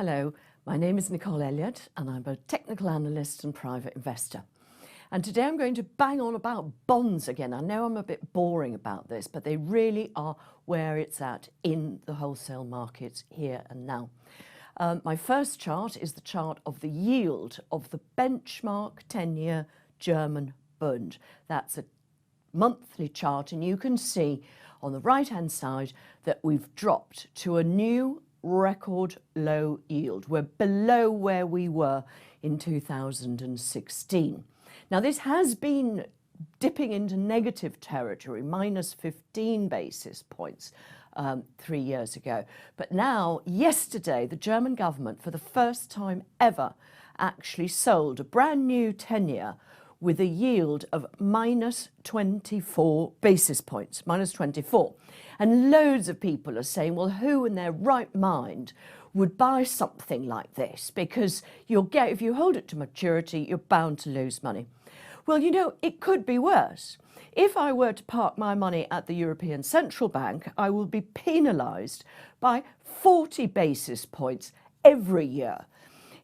Hello, my name is Nicole Elliott and I'm a technical analyst and private investor. And today I'm going to bang on about bonds again. I know I'm a bit boring about this, but they really are where it's at in the wholesale markets here and now. My first chart is the chart of the yield of the benchmark 10-year German Bund. That's a monthly chart, and you can see on the right-hand side that we've dropped to a new record low yield. We're below where we were in 2016. Now, this has been dipping into negative territory, minus 15 basis points 3 years ago. But now, yesterday, the German government, for the first time ever, actually sold a brand new 10-year with a yield of minus 24 basis points, minus 24. And loads of people are saying, well, who in their right mind would buy something like this? Because if you hold it to maturity, you're bound to lose money. Well, you know, it could be worse. If I were to park my money at the European Central Bank, I will be penalised by 40 basis points every year.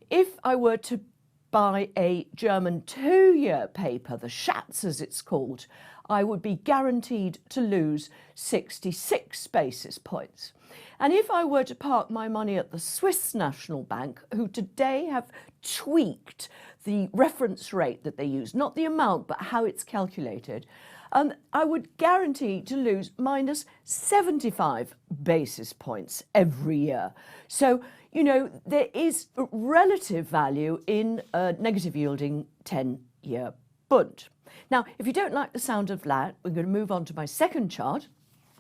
If I were to buy a German 2-year paper, the Schatz as it's called, I would be guaranteed to lose 66 basis points. And if I were to park my money at the Swiss National Bank, who today have tweaked the reference rate that they use, not the amount, but how it's calculated, I would guarantee to lose minus 75 basis points every year. So, you know, there is relative value in a negative yielding 10-year Bund. Now, if you don't like the sound of that, we're going to move on to my second chart,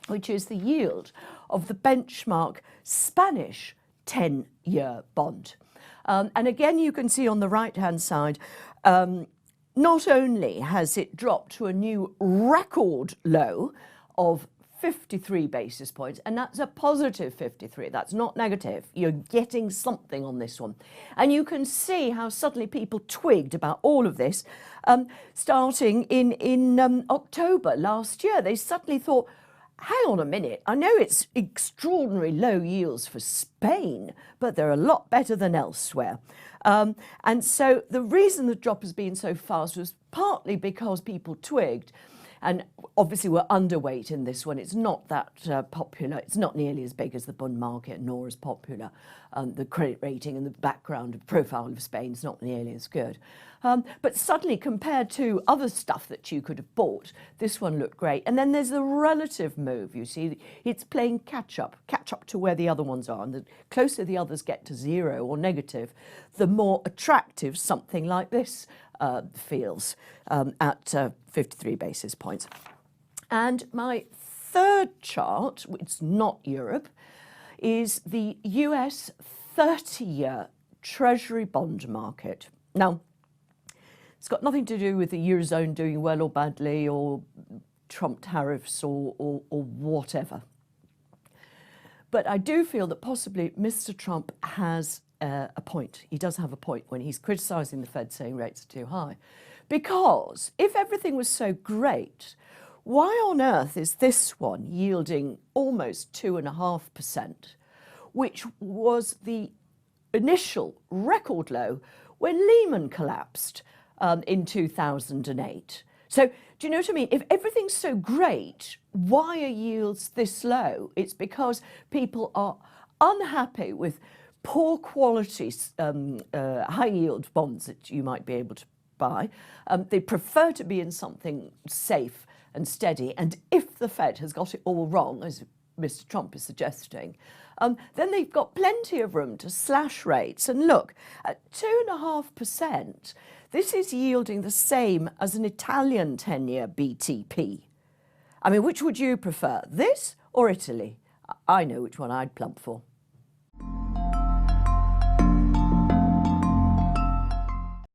which is the yield of the benchmark Spanish 10-year bond. And again, you can see on the right-hand side, not only has it dropped to a new record low of 53 basis points, and that's a positive 53, that's not negative. You're getting something on this one. And you can see how suddenly people twigged about all of this starting in October last year. They suddenly thought, hang on a minute, I know it's extraordinary low yields for Spain, but they're a lot better than elsewhere. And so the reason the drop has been so fast was partly because people twigged, and obviously we're underweight in this one. It's not that popular. It's not nearly as big as the Bund market, nor as popular. The credit rating and the background and profile of Spain is not nearly as good. But suddenly, compared to other stuff that you could have bought, this one looked great. And then there's the relative move. You see, it's playing catch up to where the other ones are. And the closer the others get to zero or negative, the more attractive something like this feels at 53 basis points. And my third chart, it's not Europe, is the US 30-year Treasury Bond market. Now, it's got nothing to do with the Eurozone doing well or badly, or Trump tariffs or whatever. But I do feel that possibly Mr. Trump has a point. He does have a point when he's criticising the Fed, saying rates are too high. Because if everything was so great, why on earth is this one yielding almost 2.5%, which was the initial record low when Lehman collapsed in 2008? So do you know what I mean? If everything's so great, why are yields this low? It's because people are unhappy with poor quality high yield bonds that you might be able to buy. They prefer to be in something safe and steady. And if the Fed has got it all wrong, as Mr. Trump is suggesting, then they've got plenty of room to slash rates. And look, at 2.5%, this is yielding the same as an Italian 10-year BTP. I mean, which would you prefer, this or Italy? I know which one I'd plump for.